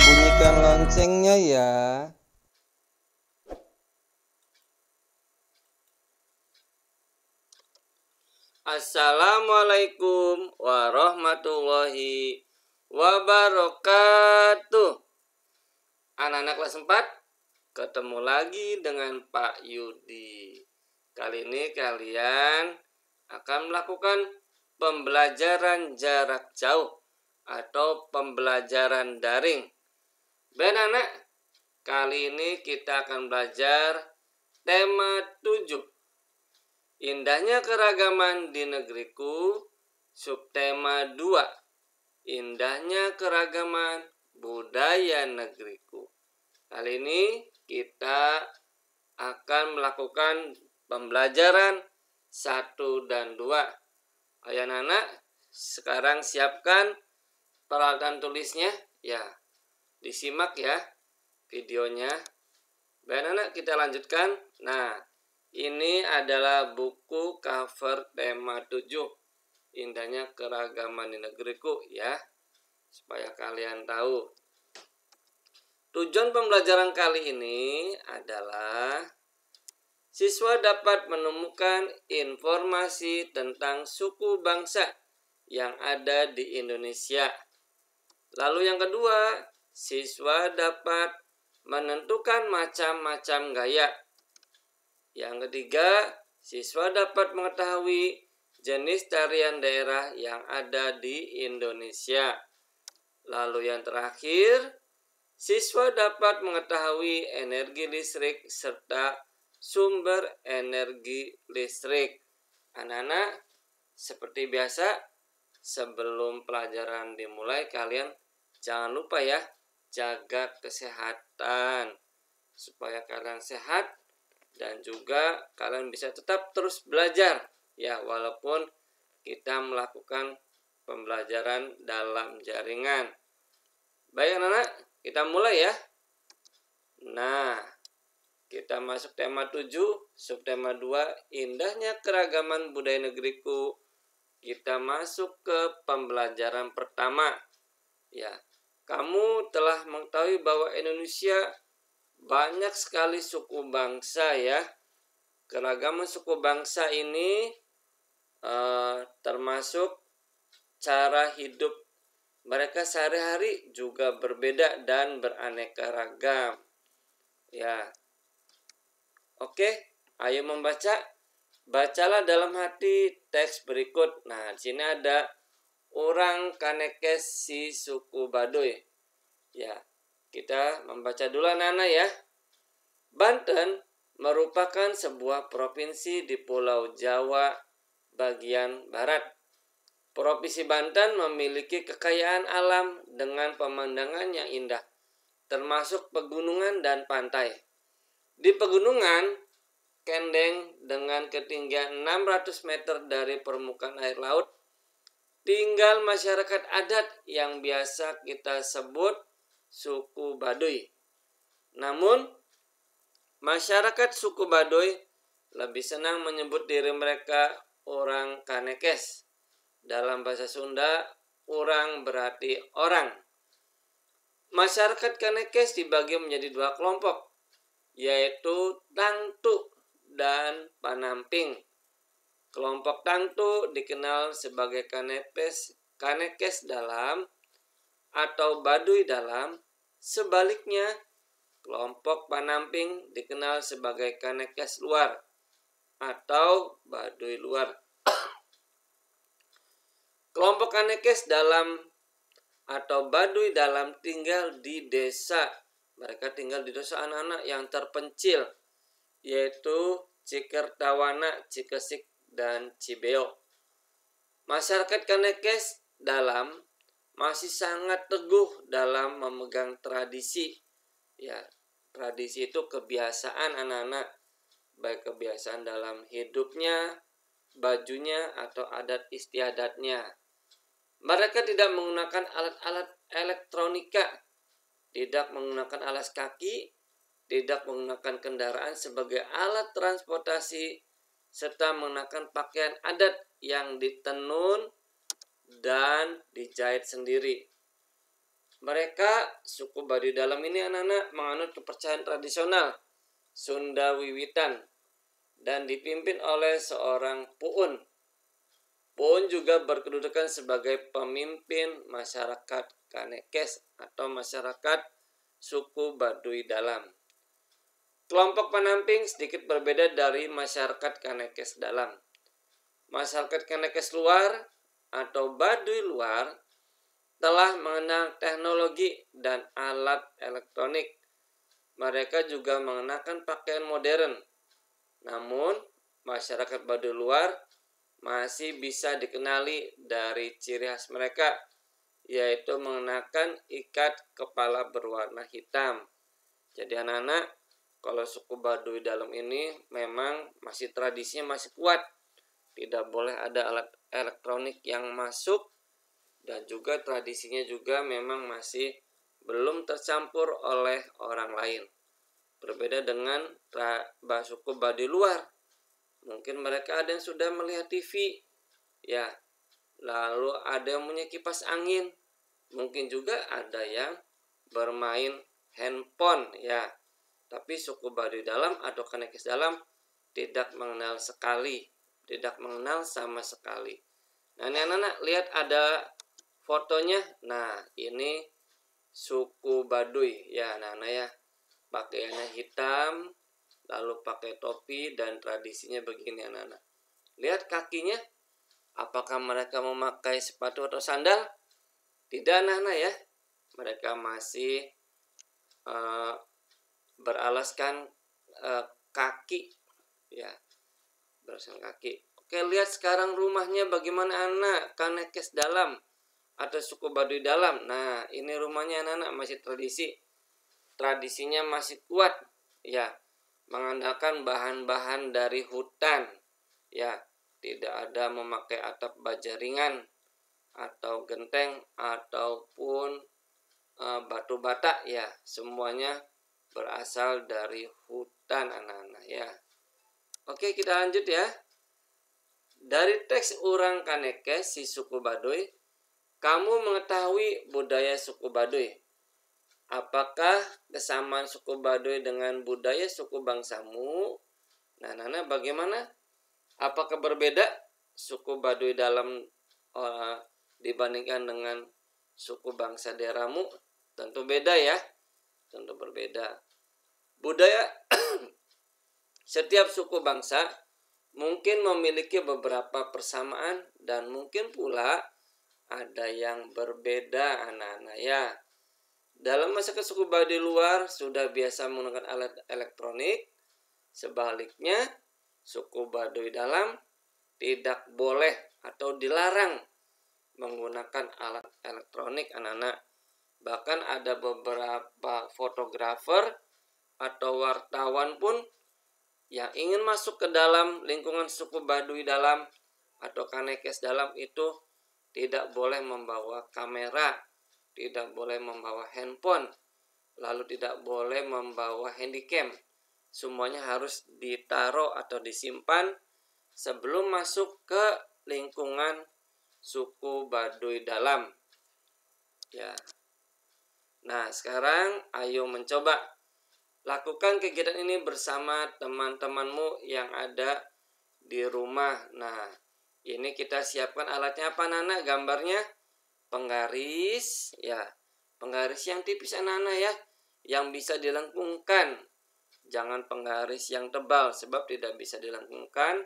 bunyikan loncengnya ya. Assalamualaikum warahmatullahi wabarakatuh. Anak-anak kelas 4, ketemu lagi dengan Pak Yudi. Kali ini kalian akan melakukan pembelajaran jarak jauh atau pembelajaran daring. Baik anak, kali ini kita akan belajar tema 7. Indahnya keragaman di negeriku, subtema 2. Indahnya keragaman budaya negeriku. Kali ini kita akan melakukan pembelajaran 1 dan 2. Ayo anak, sekarang siapkan peralatan tulisnya. Ya, disimak ya videonya. Baik anak, kita lanjutkan. Nah, ini adalah buku cover tema 7. Indahnya keragaman di negeriku ya. Supaya kalian tahu. Tujuan pembelajaran kali ini adalah siswa dapat menemukan informasi tentang suku bangsa yang ada di Indonesia. Lalu yang kedua, siswa dapat menentukan macam-macam gaya. Yang ketiga, siswa dapat mengetahui jenis tarian daerah yang ada di Indonesia. Lalu yang terakhir, siswa dapat mengetahui energi listrik serta sumber energi listrik. Anak-anak, seperti biasa, sebelum pelajaran dimulai, kalian jangan lupa ya, jaga kesehatan supaya kalian sehat dan juga kalian bisa tetap terus belajar ya, walaupun kita melakukan pembelajaran dalam jaringan. Baik anak-anak, kita mulai ya. Nah, kita masuk tema 7, subtema 2, indahnya keragaman budaya negeriku. Kita masuk ke pembelajaran pertama. Ya, kamu telah mengetahui bahwa Indonesia banyak sekali suku bangsa ya. Keragaman suku bangsa ini termasuk cara hidup mereka sehari-hari juga berbeda dan beraneka ragam. Ya. Oke, ayo membaca. Bacalah dalam hati teks berikut. Nah, di sini ada orang Kanekes si suku Baduy. Ya. Kita membaca dulu anak-anak ya. Banten merupakan sebuah provinsi di Pulau Jawa bagian barat. Provinsi Banten memiliki kekayaan alam dengan pemandangan yang indah, termasuk pegunungan dan pantai. Di pegunungan, Kendeng dengan ketinggian 600 meter dari permukaan air laut, tinggal masyarakat adat yang biasa kita sebut suku Baduy. Namun, masyarakat suku Baduy lebih senang menyebut diri mereka orang Kanekes. Dalam bahasa Sunda, orang berarti orang. Masyarakat Kanekes dibagi menjadi 2 kelompok, yaitu Tangtu dan Panamping. Kelompok Tangtu dikenal sebagai Kanekes dalam atau Baduy dalam. Sebaliknya, kelompok Panamping dikenal sebagai Kanekes luar atau Baduy luar. Kelompok Kanekes dalam atau Baduy dalam tinggal di desa. Mereka tinggal di desa anak-anak yang terpencil, yaitu Cikertawana, Cikesik, dan Cibeo. Masyarakat Kanekes dalam masih sangat teguh dalam memegang tradisi. Ya, tradisi itu kebiasaan anak-anak, baik kebiasaan dalam hidupnya, bajunya, atau adat istiadatnya. Mereka tidak menggunakan alat-alat elektronika, tidak menggunakan alas kaki, tidak menggunakan kendaraan sebagai alat transportasi, serta menggunakan pakaian adat yang ditenun dan dijahit sendiri. Mereka suku Baduy Dalam ini anak-anak menganut kepercayaan tradisional Sunda Wiwitan dan dipimpin oleh seorang puun. Puun juga berkedudukan sebagai pemimpin masyarakat Kanekes atau masyarakat suku Baduy Dalam. Kelompok penamping sedikit berbeda dari masyarakat Kanekes Dalam. Masyarakat Kanekes luar atau Baduy luar telah mengenal teknologi dan alat elektronik. Mereka juga mengenakan pakaian modern. Namun, masyarakat Baduy luar masih bisa dikenali dari ciri khas mereka, yaitu mengenakan ikat kepala berwarna hitam. Jadi anak-anak, kalau suku Baduy Dalam ini memang masih tradisinya masih kuat. Tidak boleh ada alat elektronik yang masuk, dan juga tradisinya juga memang masih belum tercampur oleh orang lain. Berbeda dengan suku Baduy luar. Mungkin mereka ada yang sudah melihat TV, ya. Lalu ada yang punya kipas angin. Mungkin juga ada yang bermain handphone, ya. Tapi suku Baduy Dalam atau Kanekes Dalam tidak mengenal sama sekali. Nah, ini anak-anak lihat ada fotonya. Nah, ini suku Baduy, ya anak-anak ya. Pakaiannya hitam, lalu pakai topi, dan tradisinya begini anak-anak. Lihat kakinya, apakah mereka memakai sepatu atau sandal? Tidak anak-anak ya. Mereka masih beralaskan kaki, ya, beralaskan kaki. Oke, lihat sekarang rumahnya bagaimana anak Kanekes Dalam atau suku Baduy Dalam. Nah, ini rumahnya anak-anak masih tradisinya masih kuat, ya, mengandalkan bahan-bahan dari hutan, ya, tidak ada memakai atap baja ringan atau genteng ataupun batu bata, ya, semuanya berasal dari hutan anak-anak, ya. Oke, kita lanjut ya. Dari teks Urang Kanekes si suku Baduy, kamu mengetahui budaya suku Baduy. Apakah kesamaan suku Baduy dengan budaya suku bangsamu? Nah, Nana bagaimana? Apakah berbeda suku Baduy Dalam dibandingkan dengan suku bangsa daerahmu? Tentu beda ya. Tentu berbeda. Budaya setiap suku bangsa mungkin memiliki beberapa persamaan dan mungkin pula ada yang berbeda anak-anak ya. Dalam masyarakat suku Baduy luar sudah biasa menggunakan alat elektronik. Sebaliknya, suku Baduy Dalam tidak boleh atau dilarang menggunakan alat elektronik anak-anak. Bahkan ada beberapa fotografer atau wartawan pun yang ingin masuk ke dalam lingkungan suku Baduy Dalam atau Kanekes Dalam itu tidak boleh membawa kamera, tidak boleh membawa handphone, lalu tidak boleh membawa handycam. Semuanya harus ditaruh atau disimpan sebelum masuk ke lingkungan suku Baduy Dalam. Ya. Nah, sekarang ayo mencoba lakukan kegiatan ini bersama teman-temanmu yang ada di rumah. Nah, ini kita siapkan alatnya apa Nana? Gambarnya penggaris, ya. Penggaris yang tipis anak-anak ya, yang bisa dilengkungkan. Jangan penggaris yang tebal sebab tidak bisa dilengkungkan.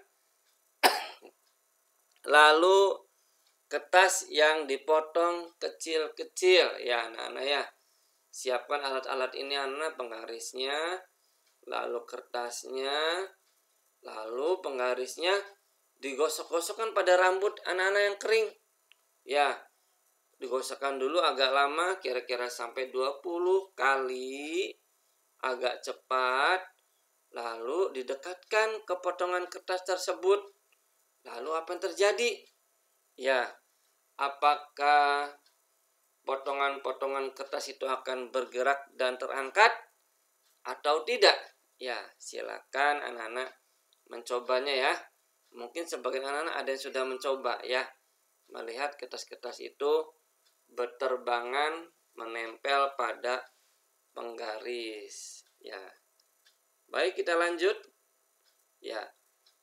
Lalu kertas yang dipotong kecil-kecil, ya anak-anak ya. Siapkan alat-alat ini anak, penggarisnya, lalu kertasnya, lalu penggarisnya digosok-gosokkan pada rambut anak-anak yang kering. Ya, digosokkan dulu agak lama, kira-kira sampai 20 kali, agak cepat. Lalu didekatkan ke potongan kertas tersebut. Lalu apa yang terjadi? Ya, apakah potongan-potongan kertas itu akan bergerak dan terangkat atau tidak? Ya, silakan anak-anak mencobanya ya. Mungkin sebagian anak-anak ada yang sudah mencoba ya, melihat kertas-kertas itu berterbangan menempel pada penggaris. Ya. Baik, kita lanjut. Ya.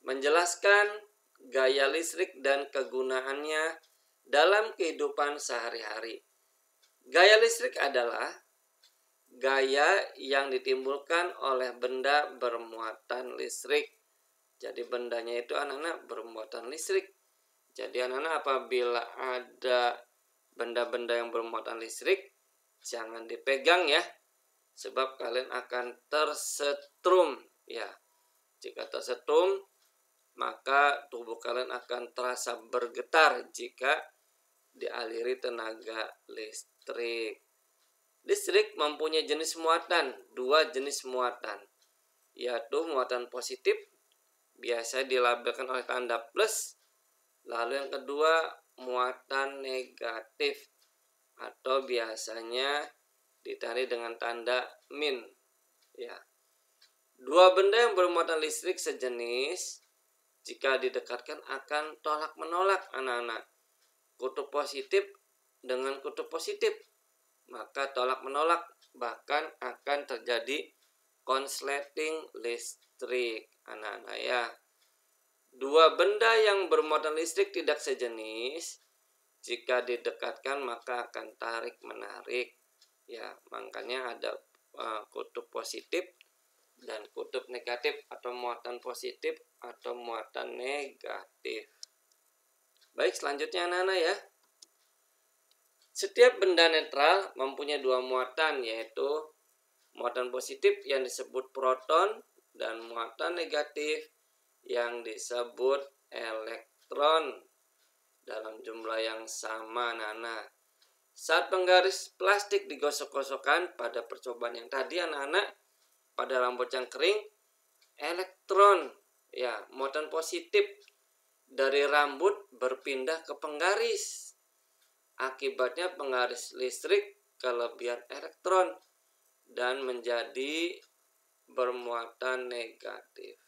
Menjelaskan gaya listrik dan kegunaannya dalam kehidupan sehari-hari. Gaya listrik adalah gaya yang ditimbulkan oleh benda bermuatan listrik. Jadi bendanya itu anak-anak bermuatan listrik. Jadi anak-anak apabila ada benda-benda yang bermuatan listrik, jangan dipegang ya. Sebab kalian akan tersetrum ya. Jika tersetrum, maka tubuh kalian akan terasa bergetar jika dialiri tenaga listrik. Listrik mempunyai jenis muatan, 2 jenis muatan, yaitu muatan positif, biasa dilabelkan oleh tanda plus, lalu yang kedua muatan negatif, atau biasanya ditandai dengan tanda min. Ya. 2 benda yang bermuatan listrik sejenis, jika didekatkan akan tolak menolak anak-anak. Kutub positif dengan kutub positif, maka tolak menolak, bahkan akan terjadi konsleting listrik anak-anak ya. 2 benda yang bermuatan listrik tidak sejenis, jika didekatkan maka akan tarik menarik ya. Makanya ada kutub positif dan kutub negatif, atau muatan positif atau muatan negatif. Baik, selanjutnya anak-anak ya. Setiap benda netral mempunyai 2 muatan, yaitu muatan positif yang disebut proton dan muatan negatif yang disebut elektron dalam jumlah yang sama anak-anak. Saat penggaris plastik digosok-gosokkan pada percobaan yang tadi anak-anak, pada rambut yang kering, elektron ya, muatan positif dari rambut berpindah ke penggaris. Akibatnya penggaris listrik kelebihan elektron dan menjadi bermuatan negatif.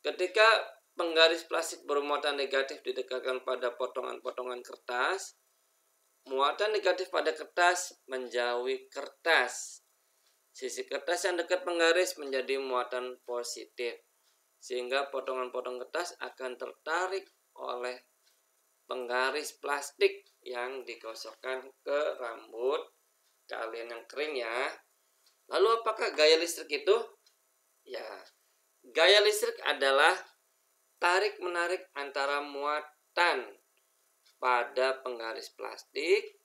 Ketika penggaris plastik bermuatan negatif didekatkan pada potongan-potongan kertas, muatan negatif pada kertas menjauhi kertas. Sisi kertas yang dekat penggaris menjadi muatan positif, sehingga potongan-potongan kertas akan tertarik oleh penggaris plastik yang digosokkan ke rambut kalian yang kering ya. Lalu apakah gaya listrik itu? Ya, gaya listrik adalah tarik-menarik antara muatan pada penggaris plastik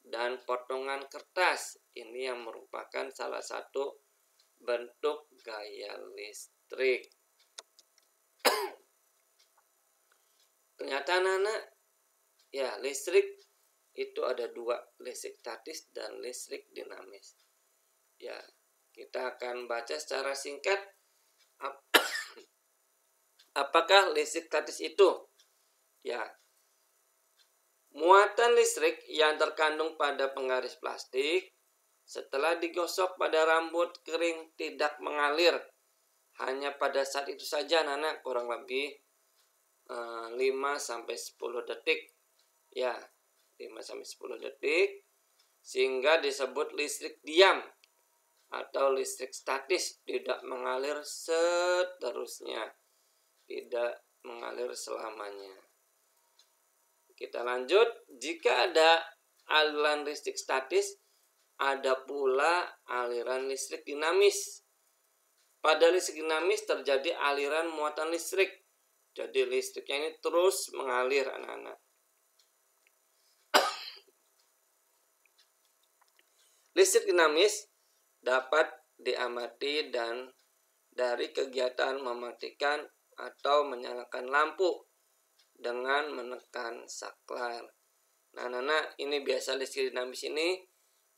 dan potongan kertas. Ini yang merupakan salah satu bentuk gaya listrik. Ternyata anak-anak, ya listrik itu ada 2, listrik statis dan listrik dinamis. Ya, kita akan baca secara singkat apakah listrik statis itu. Ya, muatan listrik yang terkandung pada penggaris plastik setelah digosok pada rambut kering tidak mengalir. Hanya pada saat itu saja anak-anak, kurang lebih 5-10 detik. Ya, 5-10 detik, sehingga disebut listrik diam atau listrik statis, tidak mengalir seterusnya, tidak mengalir selamanya. Kita lanjut. Jika ada aliran listrik statis, ada pula aliran listrik dinamis. Pada listrik dinamis terjadi aliran muatan listrik. Jadi listriknya ini terus mengalir anak-anak. Listrik dinamis dapat diamati dan dari kegiatan mematikan atau menyalakan lampu dengan menekan saklar. Nah, anak-anak, ini biasa listrik dinamis ini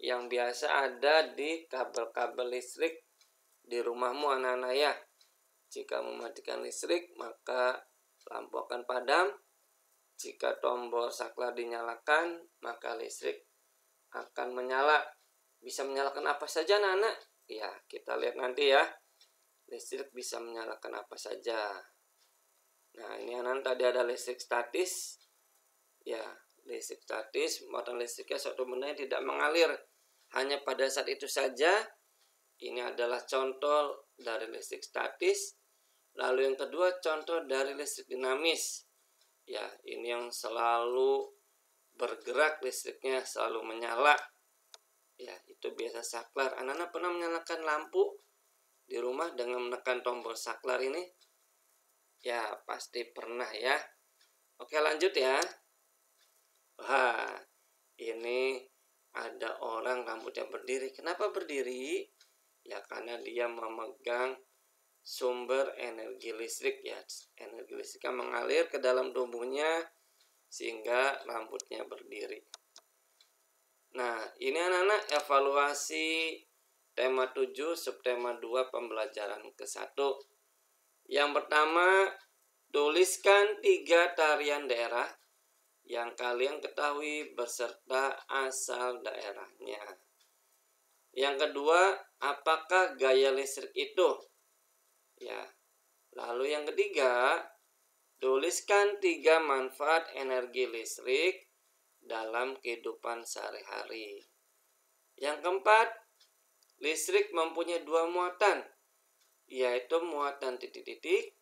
yang biasa ada di kabel-kabel listrik di rumahmu anak-anak ya. Jika mematikan listrik, maka lampu akan padam. Jika tombol saklar dinyalakan, maka listrik akan menyala. Bisa menyalakan apa saja anak-anak? Ya, kita lihat nanti ya. Listrik bisa menyalakan apa saja. Nah, ini anak tadi ada listrik statis. Ya, listrik statis, muatan listriknya suatu benda yang tidak mengalir hanya pada saat itu saja. Ini adalah contoh dari listrik statis. Lalu yang kedua, contoh dari listrik dinamis. Ya, ini yang selalu bergerak listriknya, selalu menyala. Ya, itu biasa saklar. Anak-anak pernah menyalakan lampu di rumah dengan menekan tombol saklar ini? Ya, pasti pernah ya. Oke, lanjut ya. Wah, ini ada orang rambutnya berdiri. Kenapa berdiri? Ya, karena dia memegang sumber energi listrik ya. Energi listriknya mengalir ke dalam tubuhnya sehingga rambutnya berdiri. Nah, ini anak-anak evaluasi tema 7 subtema 2 pembelajaran ke-1. Yang pertama, tuliskan 3 tarian daerah yang kalian ketahui beserta asal daerahnya. Yang kedua, apakah gaya listrik itu? Ya. Lalu yang ketiga, tuliskan 3 manfaat energi listrik dalam kehidupan sehari-hari. Yang keempat, listrik mempunyai 2 muatan, yaitu muatan titik-titik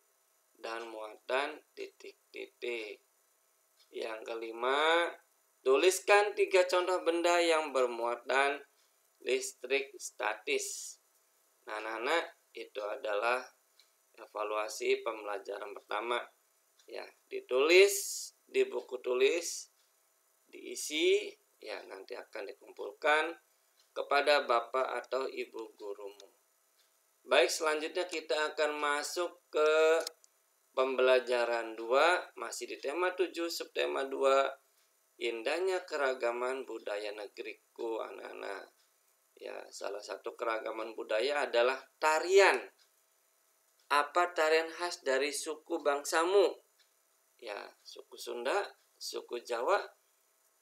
dan muatan titik-titik. Yang kelima, tuliskan 3 contoh benda yang bermuatan listrik statis. Nah, anak-anak, itu adalah evaluasi pembelajaran pertama. Ya, ditulis di buku tulis, diisi, ya nanti akan dikumpulkan kepada Bapak atau Ibu gurumu. Baik, selanjutnya kita akan masuk ke pembelajaran 2, masih di tema 7 subtema 2, indahnya keragaman budaya negeriku, anak-anak. Ya, salah satu keragaman budaya adalah tarian. Apa tarian khas dari suku bangsamu? Ya, suku Sunda, suku Jawa,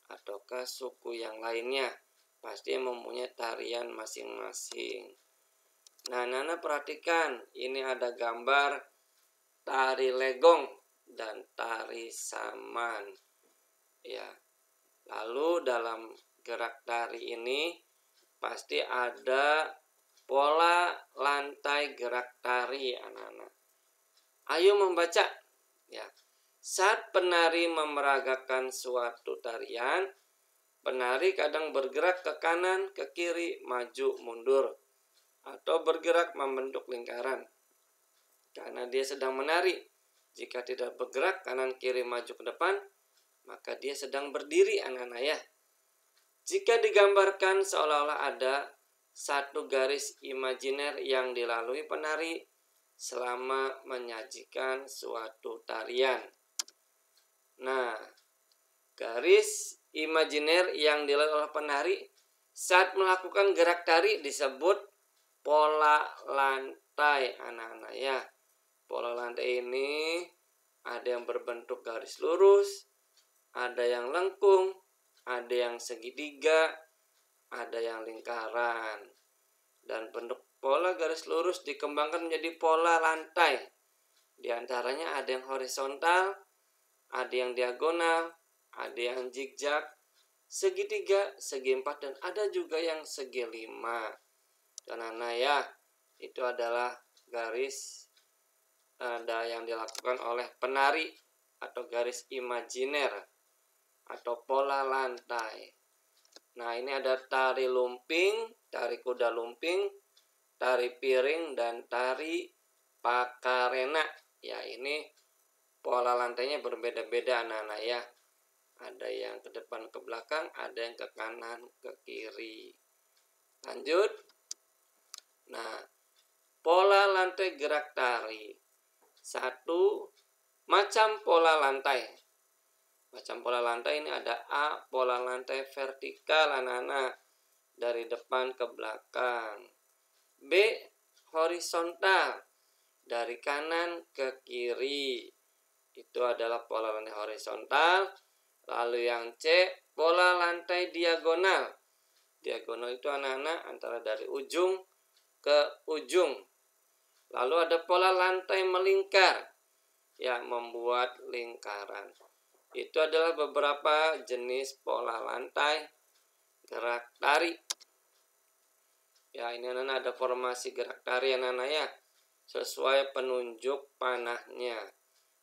ataukah suku yang lainnya? Pasti mempunyai tarian masing-masing. Nah, anak-anak perhatikan, ini ada gambar tari legong dan tari saman. Ya. Lalu dalam gerak tari ini pasti ada pola lantai gerak tari, anak-anak. Ayo membaca. Ya. Saat penari memeragakan suatu tarian, penari kadang bergerak ke kanan, ke kiri, maju, mundur, atau bergerak membentuk lingkaran. Karena dia sedang menari. Jika tidak bergerak kanan, kiri, maju ke depan, maka dia sedang berdiri, anak-anak ya. Jika digambarkan seolah-olah ada satu garis imajiner yang dilalui penari selama menyajikan suatu tarian. Nah, garis imajiner yang dilalui oleh penari saat melakukan gerak tari disebut pola lantai, anak-anak ya. Pola lantai ini ada yang berbentuk garis lurus, ada yang lengkung, ada yang segitiga, ada yang lingkaran. Dan bentuk pola garis lurus dikembangkan menjadi pola lantai. Di antaranya ada yang horizontal, ada yang diagonal, ada yang zigzag, segitiga, segi empat, dan ada juga yang segi 5. Dan anak ya, itu adalah garis ada yang dilakukan oleh penari atau garis imajiner atau pola lantai. Nah, ini ada tari lumping, tari kuda lumping, tari piring, dan tari pakarena. Ya, ini pola lantainya berbeda-beda, anak-anak ya. Ada yang ke depan ke belakang, ada yang ke kanan ke kiri. Lanjut. Nah, pola lantai gerak tari. 1. Macam pola lantai. Macam pola lantai ini ada A, pola lantai vertikal, anak-anak, dari depan ke belakang. B, horizontal, dari kanan ke kiri. Itu adalah pola lantai horizontal. Lalu yang C, pola lantai diagonal. Diagonal itu, anak-anak, antara dari ujung ke ujung. Lalu ada pola lantai melingkar, yang membuat lingkaran. Itu adalah beberapa jenis pola lantai gerak tari. Ya, ini anak-anak ada formasi gerak tari anak-anak ya, sesuai penunjuk panahnya.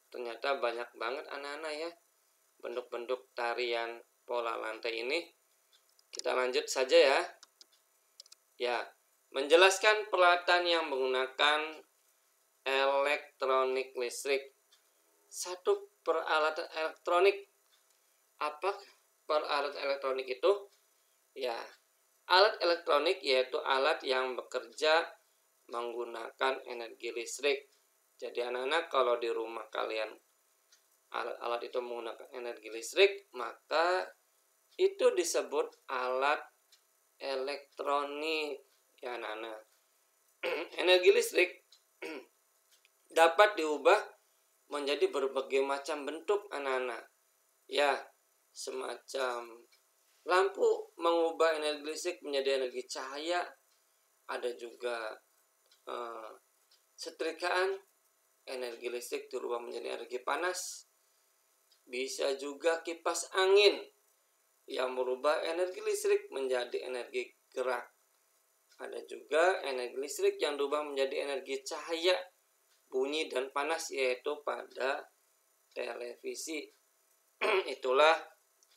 Ternyata banyak banget anak-anak ya bentuk-bentuk tarian pola lantai ini. Kita lanjut saja ya. Ya, menjelaskan peralatan yang menggunakan elektronik listrik. Satu peralatan elektronik. Apa peralatan elektronik itu? Ya, alat elektronik yaitu alat yang bekerja menggunakan energi listrik. Jadi anak-anak kalau di rumah kalian alat-alat itu menggunakan energi listrik, maka itu disebut alat elektronik ya anak-anak. Energi listrik dapat diubah menjadi berbagai macam bentuk anak-anak. Ya, semacam lampu mengubah energi listrik menjadi energi cahaya. Ada juga setrikaan, energi listrik dirubah menjadi energi panas. Bisa juga kipas angin yang merubah energi listrik menjadi energi gerak. Ada juga energi listrik yang dirubah menjadi energi cahaya, bunyi dan panas, yaitu pada televisi. Itulah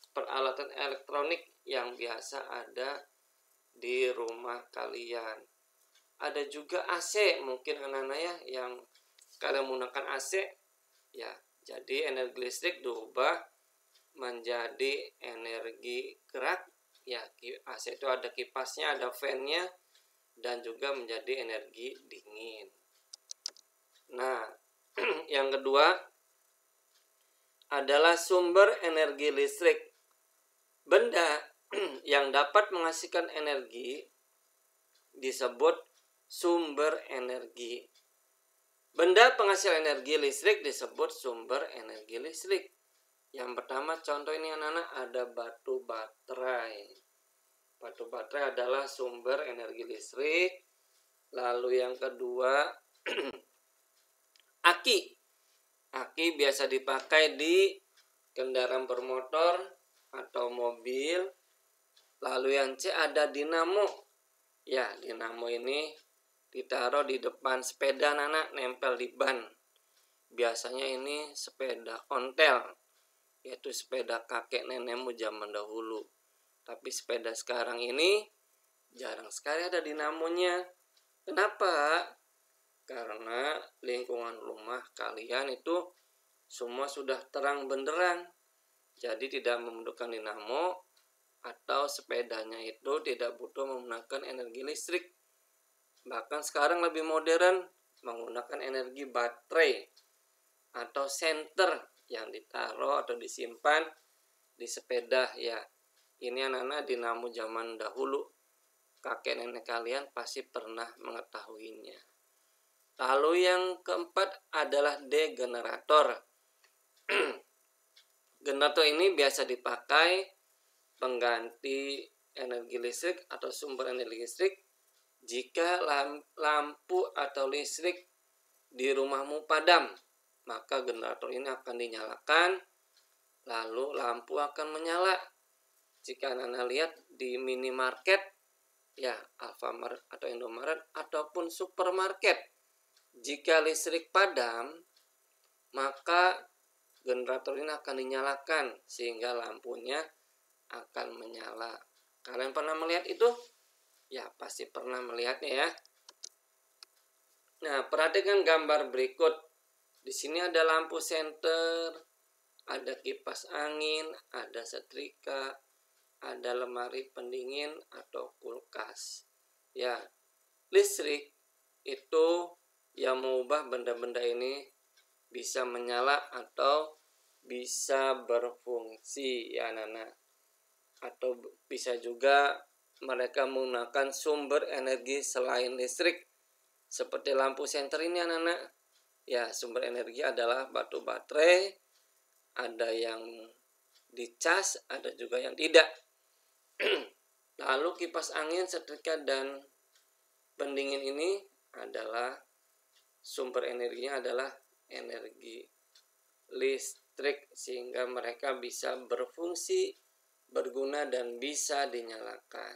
peralatan elektronik yang biasa ada di rumah kalian. Ada juga AC, mungkin anak-anak ya yang kalian menggunakan AC ya. Jadi energi listrik diubah menjadi energi gerak ya. AC itu ada kipasnya, ada fan-nya, dan juga menjadi energi dingin. Nah, yang kedua adalah sumber energi listrik. Benda yang dapat menghasilkan energi disebut sumber energi. Benda penghasil energi listrik disebut sumber energi listrik. Yang pertama contoh ini anak-anak ada batu baterai. Batu baterai adalah sumber energi listrik. Lalu yang kedua aki. Aki biasa dipakai di kendaraan bermotor atau mobil. Lalu yang C ada dinamo. Ya, dinamo ini ditaruh di depan sepeda anak-anak, nempel di ban. Biasanya ini sepeda ontel, yaitu sepeda kakek nenekmu zaman dahulu. Tapi sepeda sekarang ini jarang sekali ada dinamonya. Kenapa? Karena lingkungan rumah kalian itu semua sudah terang benderang. Jadi tidak memerlukan dinamo, atau sepedanya itu tidak butuh menggunakan energi listrik. Bahkan sekarang lebih modern menggunakan energi baterai atau senter yang ditaruh atau disimpan di sepeda ya. Ini anak-anak dinamo zaman dahulu. Kakek nenek kalian pasti pernah mengetahuinya. Lalu yang keempat adalah degenerator. Generator ini biasa dipakai pengganti energi listrik atau sumber energi listrik jika lampu atau listrik di rumahmu padam. Maka generator ini akan dinyalakan, lalu lampu akan menyala. Jika anak-anak lihat di minimarket, ya Alfamart atau Indomaret ataupun supermarket, jika listrik padam, maka generator ini akan dinyalakan sehingga lampunya akan menyala. Kalian pernah melihat itu? Ya, pasti pernah melihatnya ya. Nah, perhatikan gambar berikut. Di sini ada lampu senter, ada kipas angin, ada setrika, ada lemari pendingin atau kulkas. Ya, listrik itu yang mengubah benda-benda ini bisa menyala atau bisa berfungsi ya anak-anak. Atau bisa juga mereka menggunakan sumber energi selain listrik. Seperti lampu senter ini anak-anak. Ya, sumber energi adalah batu baterai. Ada yang dicas, ada juga yang tidak. Lalu kipas angin, setrika, dan pendingin ini adalah sumber energinya adalah energi listrik sehingga mereka bisa berfungsi, berguna, dan bisa dinyalakan.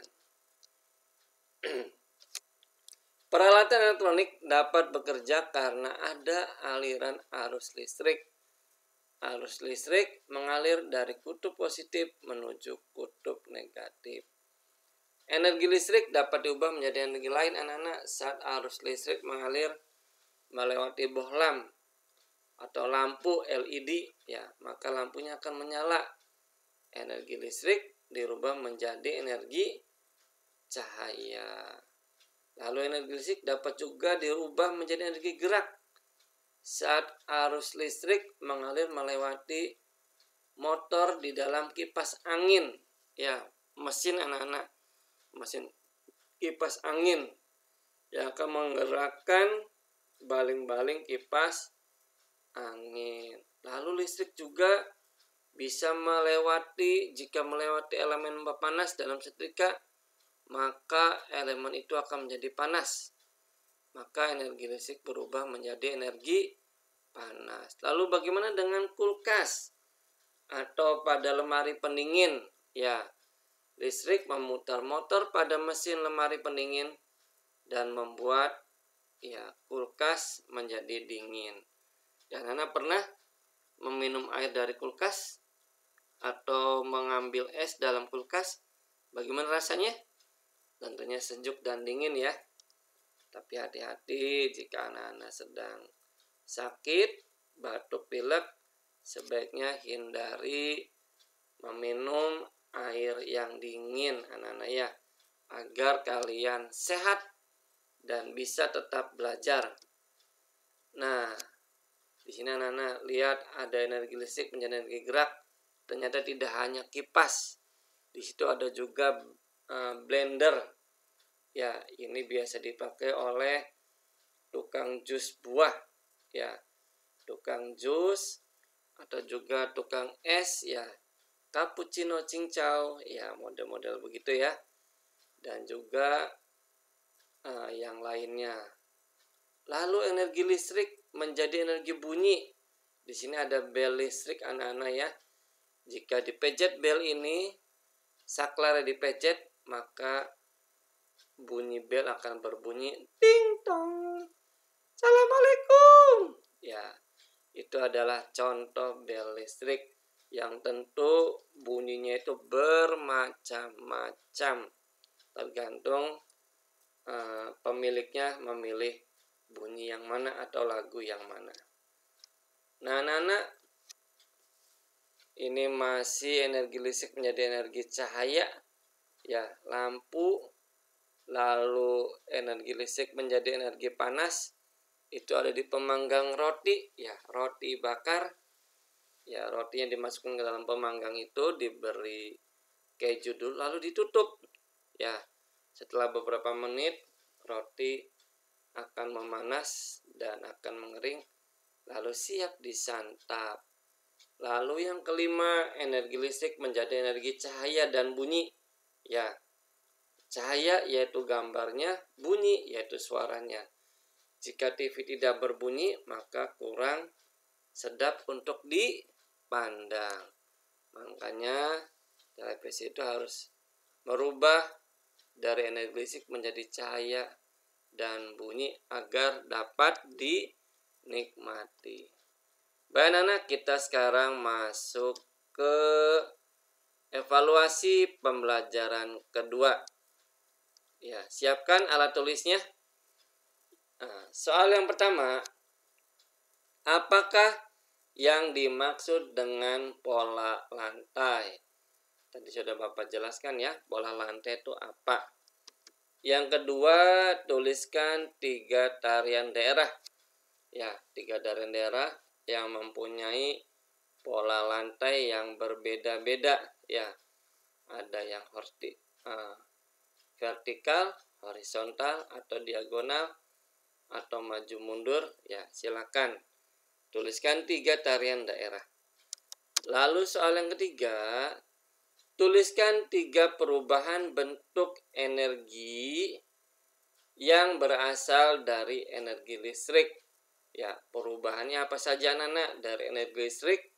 Peralatan elektronik dapat bekerja karena ada aliran arus listrik. Arus listrik mengalir dari kutub positif menuju kutub negatif. Energi listrik dapat diubah menjadi energi lain anak-anak saat arus listrik mengalir melewati bohlam atau lampu LED, ya, maka lampunya akan menyala. Energi listrik dirubah menjadi energi cahaya. Lalu energi listrik dapat juga dirubah menjadi energi gerak saat arus listrik mengalir melewati motor di dalam kipas angin, ya, mesin anak-anak, mesin kipas angin yang akan menggerakkan baling-baling kipas angin. Lalu listrik juga bisa jika melewati elemen panas dalam setrika, maka elemen itu akan menjadi panas. Maka energi listrik berubah menjadi energi panas. Lalu bagaimana dengan kulkas atau pada lemari pendingin? Ya, listrik memutar motor pada mesin lemari pendingin dan membuat kulkas menjadi dingin. Dan Anda pernah meminum air dari kulkas atau mengambil es dalam kulkas? Bagaimana rasanya? Tentunya sejuk dan dingin ya. Tapi hati-hati jika anak-anak sedang sakit, batuk pilek, sebaiknya hindari meminum air yang dingin anak-anak ya, agar kalian sehat dan bisa tetap belajar. Nah, di sini anak-anak lihat ada energi listrik menjadi energi gerak. Ternyata tidak hanya kipas. Di situ ada juga blender. Ya, ini biasa dipakai oleh tukang jus buah, ya, tukang jus atau juga tukang es, ya, cappuccino, cincau, ya, model-model begitu ya, dan juga yang lainnya. Lalu energi listrik menjadi energi bunyi. Di sini ada bel listrik anak-anak ya. Jika dipencet bel ini, saklar dipencet, maka bunyi bel akan berbunyi ting tong. Assalamualaikum. Ya, itu adalah contoh bel listrik yang tentu bunyinya itu bermacam-macam. Tergantung pemiliknya memilih bunyi yang mana atau lagu yang mana. Nah, anak-anak, ini masih energi listrik menjadi energi cahaya, ya, lampu. Lalu energi listrik menjadi energi panas, itu ada di pemanggang roti, ya, roti bakar, ya, rotinya dimasukkan ke dalam pemanggang itu, diberi keju dulu, lalu ditutup, ya. Setelah beberapa menit, roti akan memanas dan akan mengering, lalu siap disantap. Lalu yang kelima, energi listrik menjadi energi cahaya dan bunyi, ya. Cahaya yaitu gambarnya, bunyi yaitu suaranya. Jika TV tidak berbunyi, maka kurang sedap untuk dipandang. Makanya televisi itu harus merubah dari energi listrik menjadi cahaya dan bunyi agar dapat dinikmati. Baik anak, kita sekarang masuk ke evaluasi pembelajaran kedua. Ya, siapkan alat tulisnya. Soal yang pertama, apakah yang dimaksud dengan pola lantai? Tadi sudah Bapak jelaskan ya, pola lantai itu apa. Yang kedua, tuliskan 3 tarian daerah. Ya, 3 tarian daerah yang mempunyai pola lantai yang berbeda-beda. Ya, ada yang vertikal, horizontal, atau diagonal, atau maju mundur, ya, silakan tuliskan 3 tarian daerah. Lalu soal yang ketiga, tuliskan 3 perubahan bentuk energi yang berasal dari energi listrik. Ya, perubahannya apa saja anak-anak dari energi listrik?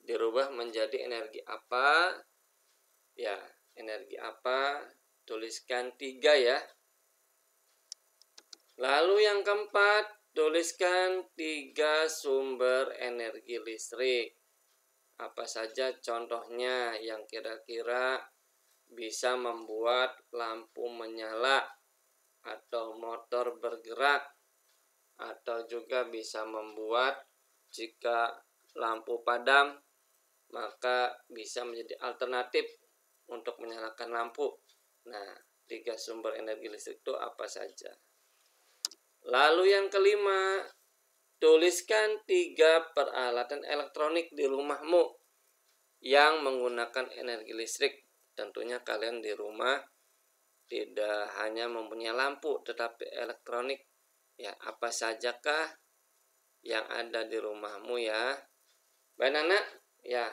dirubah menjadi energi apa? Ya, energi apa? Tuliskan 3 ya. Lalu yang keempat, tuliskan 3 sumber energi listrik. Apa saja contohnya yang kira-kira bisa membuat lampu menyala atau motor bergerak, atau juga bisa membuat jika lampu padam maka bisa menjadi alternatif untuk menyalakan lampu. Nah, 3 sumber energi listrik itu apa saja? Lalu yang kelima, tuliskan 3 peralatan elektronik di rumahmu yang menggunakan energi listrik. Tentunya kalian di rumah tidak hanya mempunyai lampu, tetapi elektronik. Ya, apa sajakah yang ada di rumahmu ya? Baik anak, ya,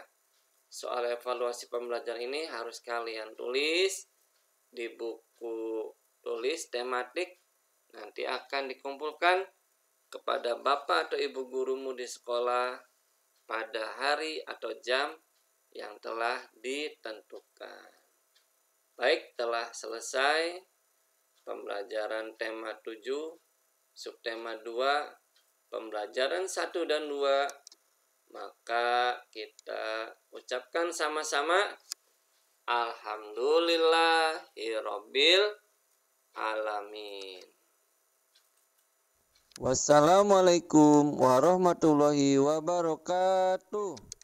soal evaluasi pembelajaran ini harus kalian tulis di buku tulis tematik. Nanti akan dikumpulkan kepada bapak atau ibu gurumu di sekolah pada hari atau jam yang telah ditentukan. Baik, telah selesai pembelajaran tema 7, subtema 2, pembelajaran 1 dan 2. Maka kita ucapkan sama-sama Alhamdulillahirabbil alamin. Wassalamualaikum warahmatullahi wabarakatuh.